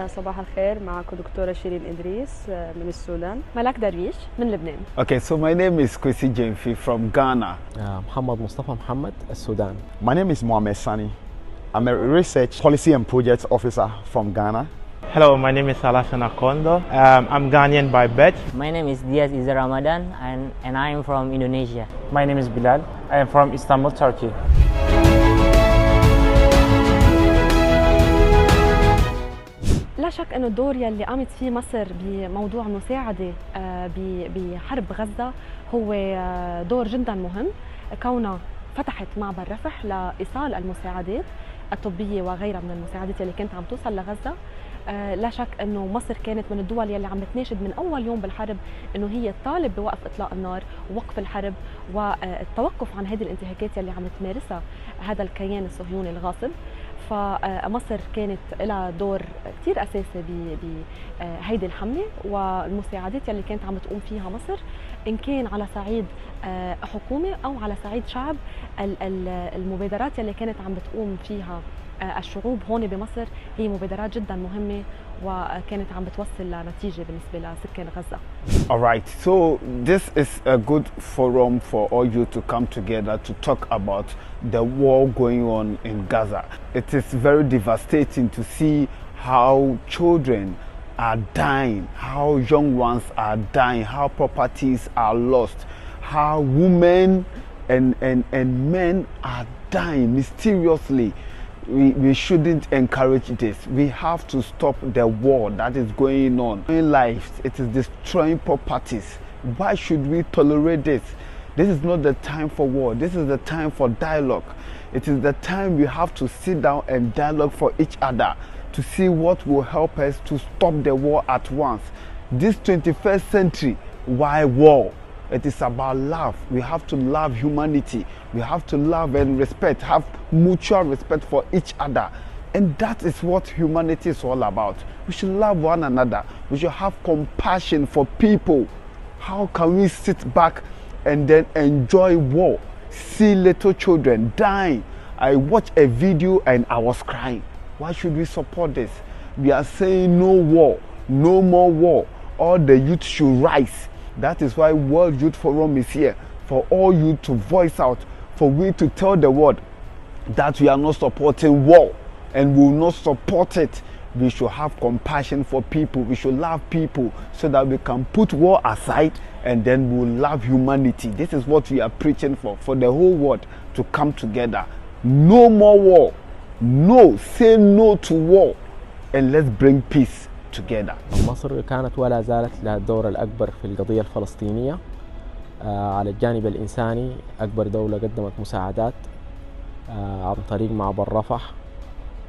صباح الخير. معكم دكتورة شيرين إدريس من السودان. ملاك درويش من لبنان. Okay, so my name is Kwesi Jemfi from Ghana. محمد مصطفى محمد السودان. My name is Mohamed Sani. I'm a research policy and projects officer from Ghana. Hello, my name is Alassane Akondo. I'm Ghanaian by birth. My name is Diaz Iza Ramadan and I am from Indonesia. My name is Bilal. I am from Istanbul, Turkey. لا شك أنه الدور يلي قامت فيه مصر بموضوع المساعدة بحرب غزة هو دور جدا مهم، كونها فتحت معبر رفح لإيصال المساعدات الطبية وغيرها من المساعدات اللي كانت عم توصل لغزة. لا شك أنه مصر كانت من الدول يلي عم بتناشد من أول يوم بالحرب أنه هي تطالب بوقف إطلاق النار ووقف الحرب والتوقف عن هذه الانتهاكات يلي عم تمارسها هذا الكيان الصهيوني الغاصب. فمصر كانت لها دور كثير أساسي بهيدي الحملة والمساعدات يلي كانت عم تقوم فيها مصر، إن كان على صعيد حكومة أو على صعيد شعب. المبادرات يلي كانت عم بتقوم فيها الشعوب هون بمصر هي مبادرات جدا مهمة وكانت عم بتوصل لنتيجة بالنسبة لسكان غزة. Alright, so this is a good forum for all you to come together to talk about the war going on in Gaza. It is very devastating to see how children are dying, how young ones are dying, how properties are lost, how women and men are dying mysteriously. We shouldn't encourage this. We have to stop the war that is going on. In lives, it is destroying properties. Why should we tolerate this? This is not the time for war. This is the time for dialogue. It is the time we have to sit down and dialogue for each other to see what will help us to stop the war at once. This 21st century, why war? It is about love. We have to love humanity. We have to love and respect, have mutual respect for each other. And that is what humanity is all about. We should love one another. We should have compassion for people. How can we sit back and then enjoy war? See little children dying. I watched a video and I was crying. Why should we support this? We are saying no war, no more war. All the youth should rise. That is why World Youth Forum is here, for all you to voice out, for we to tell the world that we are not supporting war and will not support it. We should have compassion for people. We should love people so that we can put war aside and then we'll love humanity. This is what we are preaching for the whole world to come together. No more war. No, say no to war and let's bring peace together. مصر كانت ولا زالت لها الدور الأكبر في القضية الفلسطينية. على الجانب الإنساني أكبر دولة قدمت مساعدات عن طريق معبر رفح،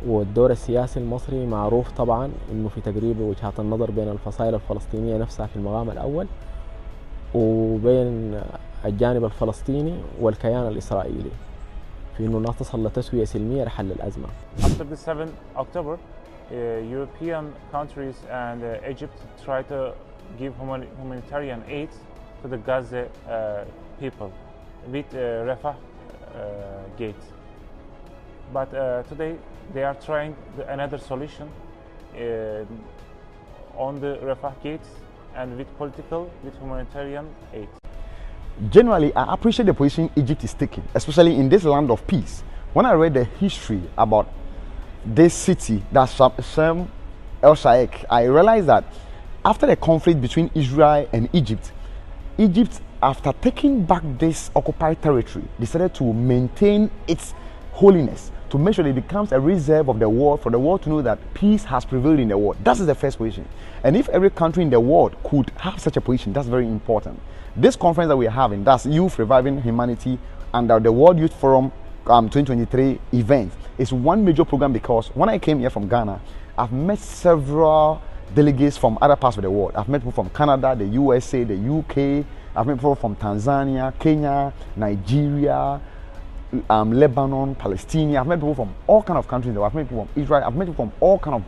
والدور السياسي المصري معروف طبعا إنه في تقريب وجهات النظر بين الفصائل الفلسطينية نفسها في المقام الأول وبين الجانب الفلسطيني والكيان الإسرائيلي في إنه تصل لتسوية سلمية لحل الأزمة. After the 7th October, European countries and Egypt try to give humanitarian aid to the Gaza people with Rafah gate. But today they are trying another solution on the Rafah gates and with humanitarian aid. Generally, I appreciate the position Egypt is taking, especially in this land of peace. When I read the history about this city, that's Shem El Sheikh, I realized that after the conflict between Israel and Egypt, after taking back this occupied territory, decided to maintain its holiness, to make sure that it becomes a reserve of the world, for the world to know that peace has prevailed in the world. That is the first position. And if every country in the world could have such a position, that's very important. This conference that we are having, that's Youth Reviving Humanity under the World Youth Forum 2023 event, is one major program because when I came here from Ghana, I've met several delegates from other parts of the world. I've met people from Canada, the USA, the UK. I've met people from Tanzania, Kenya, Nigeria, Lebanon, Palestine. I've met people from all kinds of countries. I've met people from Israel. I've met people from all kinds of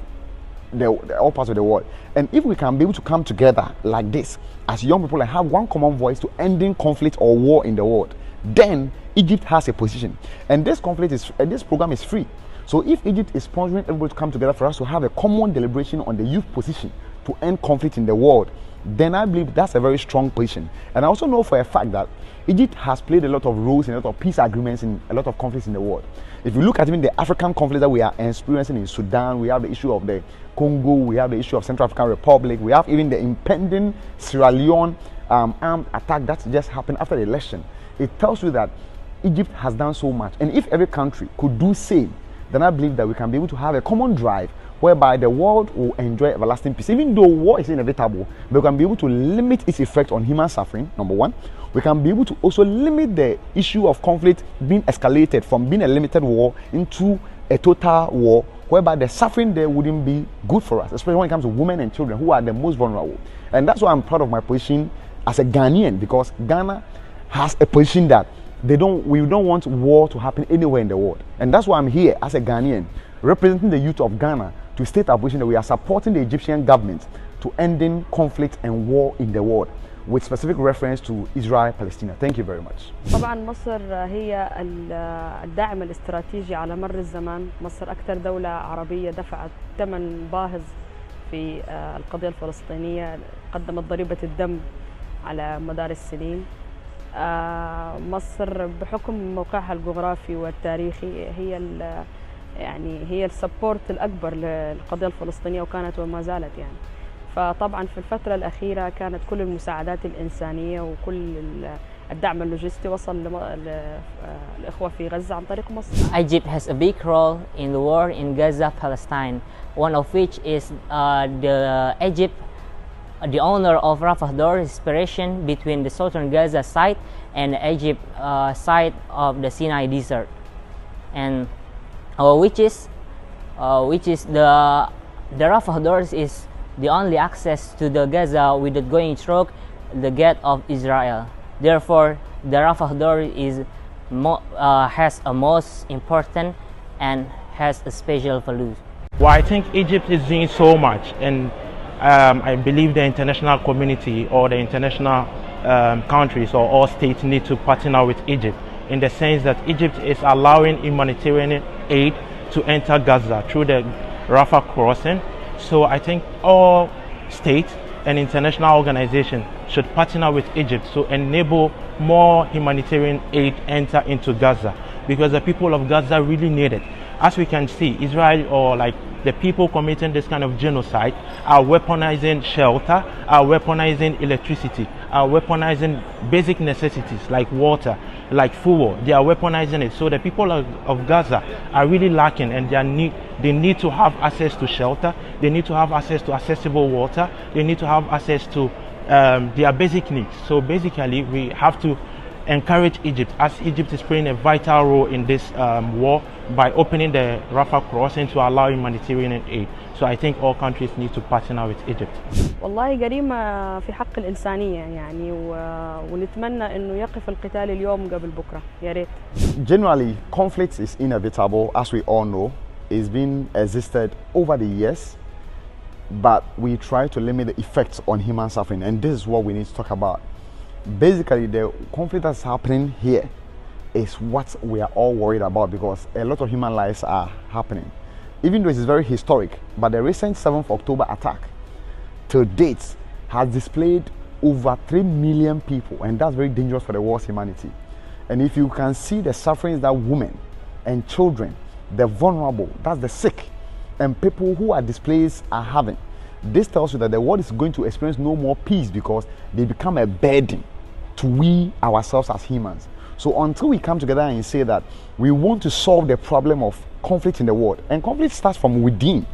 all parts of the world. And if we can be able to come together like this as young people and have one common voice to ending conflict or war in the world, then Egypt has a position. And this conflict is, this program is free. So if Egypt is sponsoring everybody to come together for us to have a common deliberation on the youth position to end conflict in the world, then I believe that's a very strong position. And I also know for a fact that Egypt has played a lot of roles in a lot of peace agreements in a lot of conflicts in the world. If you look at even the African conflict that we are experiencing in Sudan, we have the issue of the Congo, we have the issue of Central African Republic, we have even the impending Sierra Leone armed attack that just happened after the election. It tells you that Egypt has done so much. And if every country could do same, then I believe that we can be able to have a common drive whereby the world will enjoy everlasting peace. Even though war is inevitable, we can be able to limit its effect on human suffering, number one. We can be able to also limit the issue of conflict being escalated from being a limited war into a total war, whereby the suffering there wouldn't be good for us, especially when it comes to women and children who are the most vulnerable. And that's why I'm proud of my position as a Ghanaian, because Ghana has a position that we don't want war to happen anywhere in the world. And that's why I'm here as a Ghanaian, representing the youth of Ghana, to state our position that we are supporting the Egyptian government to ending conflict and war in the world, with specific reference to Israel-Palestine. Thank you very much. طبعا مصر هي الداعم الاستراتيجي على مر الزمان. مصر أكثر دولة عربية دفعت ثمن باهظ في القضية الفلسطينية، قدمت ضريبة الدم على مدار السنين. مصر بحكم موقعها الجغرافي والتاريخي هي السبورت الأكبر للقضية الفلسطينية، وكانت وما زالت يعني. فطبعا في الفترة الأخيرة كانت كل المساعدات الإنسانية وكل الدعم اللوجستي وصل للإخوة في غزة عن طريق مصر. Egypt has a big role in the war in Gaza, Palestine. One of which is the owner of Rafah door separation between the southern Gaza side and Egypt side of the Sinai desert, and which is the Rafah doors is the only access to the Gaza without going through the gate of Israel. Therefore, the Rafah door has a most important and has a special value. Well, I think Egypt is doing so much, and I believe the international community or the international countries or all states need to partner with Egypt, in the sense that Egypt is allowing humanitarian aid to enter Gaza through the Rafah crossing. So I think all states and international organizations should partner with Egypt to enable more humanitarian aid enter into Gaza, because the people of Gaza really need it. As we can see, Israel, or like the people committing this kind of genocide, are weaponizing shelter, are weaponizing electricity, are weaponizing basic necessities like water, like food. They are weaponizing it. So the people of Gaza are really lacking, and they need to have access to shelter, they need to have access to accessible water, they need to have access to their basic needs. So basically we have to encourage Egypt, as Egypt is playing a vital role in this war by opening the Rafah crossing to allow humanitarian aid. So I think all countries need to partner with Egypt. والله جريمة في حق الإنسانية يعني، ونتمنى إنه يقف القتال اليوم قبل بكرة، يا ريت. Generally, conflict is inevitable, as we all know. It's been existed over the years, but we try to limit the effects on human suffering, and this is what we need to talk about. Basically, the conflict that's happening here is what we are all worried about, because a lot of human lives are happening. Even though it is very historic, but the recent 7th October attack to date has displayed over 3 million people, and that's very dangerous for the world's humanity. And if you can see the sufferings that women and children, the vulnerable, that's the sick, and people who are displaced are having, this tells you that the world is going to experience no more peace, because they become a burden to we ourselves as humans. So until we come together and say that we want to solve the problem of conflict in the world, and conflict starts from within,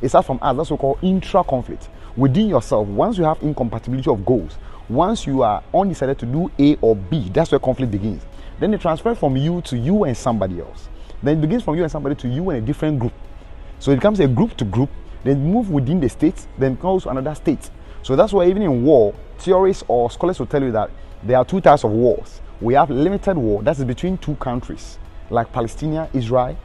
it starts from us, that's what we call intra-conflict. Within yourself, once you have incompatibility of goals, once you are undecided to do A or B, that's where conflict begins. Then it transfers from you to you and somebody else. Then it begins from you and somebody to you and a different group. So it becomes a group to group, then move within the state, then goes to another state. So that's why even in war, theorists or scholars will tell you that there are two types of wars. We have limited war, that is between two countries, like Palestine, Israel,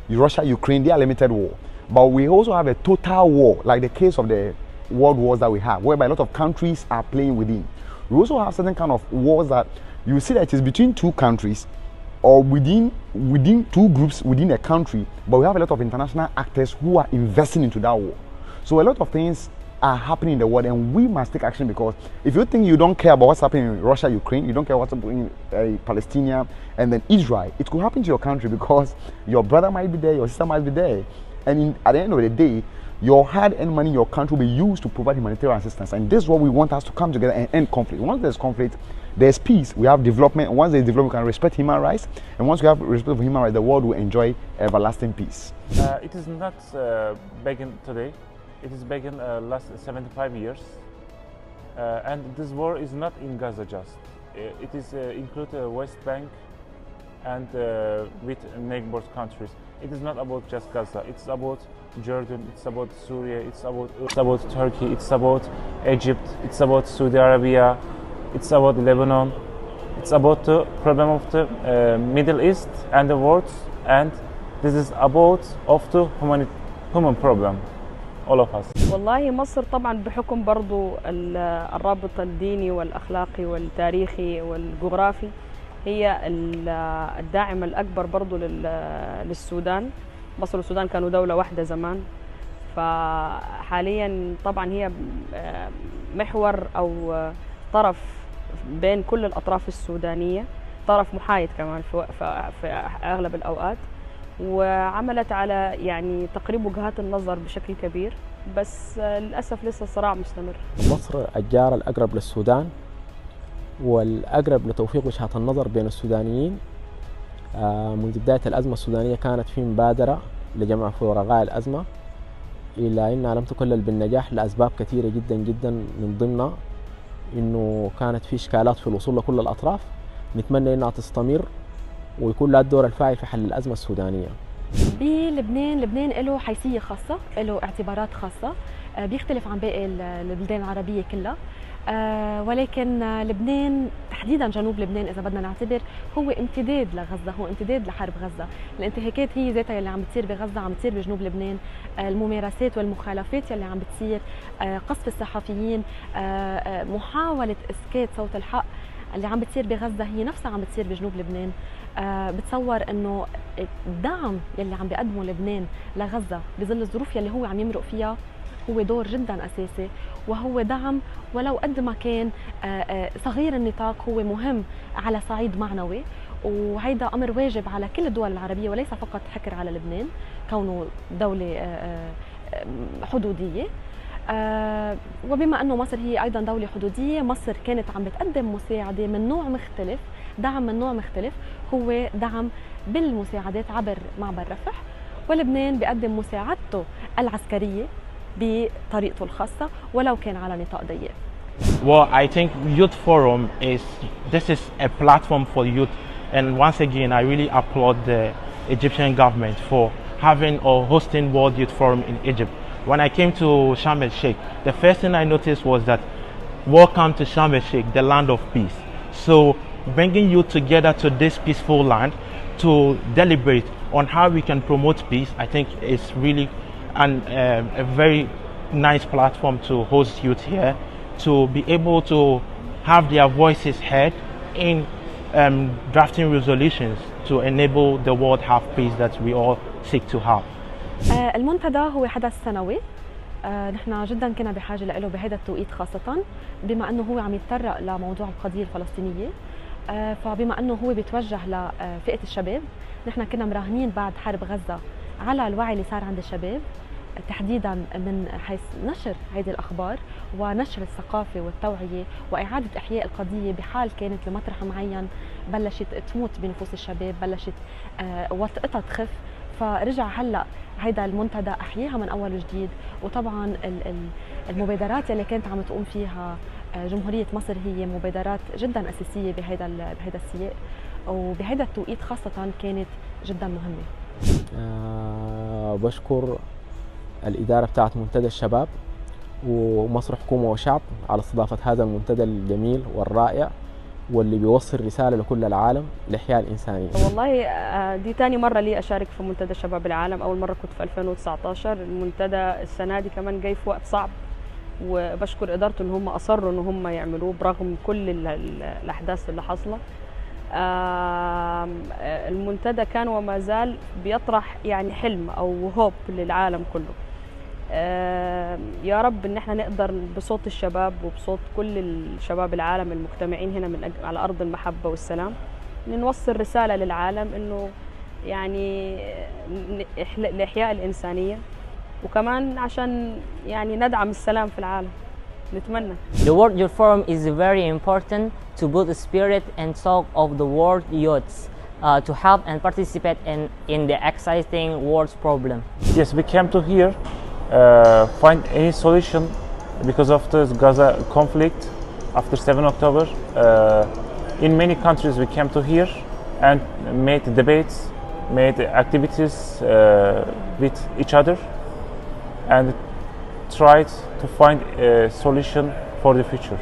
Russia, Ukraine, they are limited war. But we also have a total war, like the case of the world wars that we have, whereby a lot of countries are playing within. We also have certain kind of wars that you see that it is between two countries, or within two groups within a country, but we have a lot of international actors who are investing into that war. So a lot of things are happening in the world, and we must take action, because if you think you don't care about what's happening in Russia, Ukraine, you don't care what's happening in Palestine and then Israel, it could happen to your country, because your brother might be there, your sister might be there, and at the end of the day, your hard-earned money in your country will be used to provide humanitarian assistance. And this is what we want us to come together and end conflict. Once there's conflict, there's peace, we have development. Once there's development, we can respect human rights, and once we have respect for human rights, the world will enjoy everlasting peace. It is not begun today. It is begun last 75 years, and this war is not in Gaza just. It is include West Bank and with neighbor countries. It is not about just Gaza. It's about Jordan. It's about Syria. It's about Turkey. It's about Egypt. It's about Saudi Arabia. It's about Lebanon. It's about the problem of the Middle East and the world, and this is about of the human problem. all of us. والله مصر طبعا بحكم برضو الرابط الديني والأخلاقي والتاريخي والجغرافي هي الداعم الأكبر برضو للسودان. مصر والسودان كانوا دولة واحدة زمان، فحاليا طبعا هي محور أو طرف بين كل الأطراف السودانية، طرف محايد كمان في أغلب الأوقات، وعملت على يعني تقريب وجهات النظر بشكل كبير، بس للأسف لسه الصراع مستمر. مصر الجار الأقرب للسودان والأقرب لتوفيق وجهات النظر بين السودانيين. منذ بداية الأزمة السودانية كانت في مبادرة لجمع فرغاء الأزمة، إلا أنها لم تكلل بالنجاح لأسباب كثيرة جدا جدا، من ضمنها إنه كانت في إشكالات في الوصول لكل الأطراف. نتمنى إنها تستمر ويكون لها الدور الفاعل في حل الأزمة السودانية. بلبنان له حيثية خاصة، له اعتبارات خاصة، بيختلف عن باقي البلدان العربية كلها، ولكن لبنان تحديدا جنوب لبنان إذا بدنا نعتبر هو امتداد لغزة، هو امتداد لحرب غزة. الانتهاكات هي ذاتها اللي عم بتصير بغزة عم بتصير بجنوب لبنان، الممارسات والمخالفات اللي عم بتصير، قصف الصحفيين، محاولة إسكات صوت الحق اللي عم بتصير بغزة هي نفسها عم بتصير بجنوب لبنان. بتصور انه الدعم يلي عم بيقدمه لبنان لغزة بظل الظروف يلي هو عم يمرق فيها هو دور جدا اساسي، وهو دعم ولو قد ما كان صغير النطاق هو مهم على صعيد معنوي، وهيدا امر واجب على كل الدول العربية وليس فقط حكر على لبنان كونه دولة حدودية. وبما أنه مصر هي أيضا دولة حدودية، مصر كانت عم بتقدم مساعدة من نوع مختلف، دعم من نوع مختلف، هو دعم بالمساعدات عبر معبر رفح، ولبنان بيقدم مساعدته العسكرية بطريقته الخاصة ولو كان على نطاق ضيق. Well, I think Youth Forum this is a platform for youth, and once again I really applaud the Egyptian government for having or hosting World Youth Forum in Egypt. When I came to Sharm el-Sheikh, the first thing I noticed was that welcome to Sharm el-Sheikh, the land of peace. So bringing youth together to this peaceful land to deliberate on how we can promote peace, I think is really a very nice platform to host youth here, to be able to have their voices heard in drafting resolutions to enable the world have peace that we all seek to have. المنتدى هو حدث سنوي، نحن جدا كنا بحاجه له بهذا التوقيت، خاصه بما انه هو عم يتطرق لموضوع القضيه الفلسطينيه، فبما انه هو بيتوجه لفئه الشباب، نحن كنا مراهنين بعد حرب غزه على الوعي اللي صار عند الشباب، تحديدا من حيث نشر هذه الاخبار ونشر الثقافه والتوعيه واعاده احياء القضيه بحال كانت لمطرح معين بلشت تموت بنفوس الشباب، بلشت وطئتها تخف، فرجع هلا هيدا المنتدى احياها من اول وجديد. وطبعا المبادرات اللي كانت عم تقوم فيها جمهوريه مصر هي مبادرات جدا اساسيه بهيدا السياق، وبهيدا التوقيت خاصه كانت جدا مهمه. بشكر الاداره بتاعت منتدى الشباب ومصر حكومه وشعب على استضافه هذا المنتدى الجميل والرائع واللي بيوصل رسالة لكل العالم لإحياء الإنسانية. والله دي تاني مرة لي أشارك في منتدى شباب العالم، أول مرة كنت في 2019. المنتدى السنة دي كمان جاي في وقت صعب، وبشكر إدارته إن هم أصروا إن هم يعملوه برغم كل الأحداث اللي حاصلة. المنتدى كان وما زال بيطرح يعني حلم أو هوب للعالم كله. يا رب إن احنا نقدر بصوت الشباب وبصوت كل الشباب العالم المجتمعين هنا على أرض المحبة والسلام إن نوصل رسالة للعالم إنه يعني لإحياء الإنسانية، وكمان عشان يعني ندعم السلام في العالم. نتمنى. The World Youth Forum is very important to build the spirit and soul of the world youths to help and participate in the exciting world's problem. Yes, we came to here find any solution because of the Gaza conflict after 7 October. In many countries we came to here and made debates, made activities with each other and tried to find a solution for the future.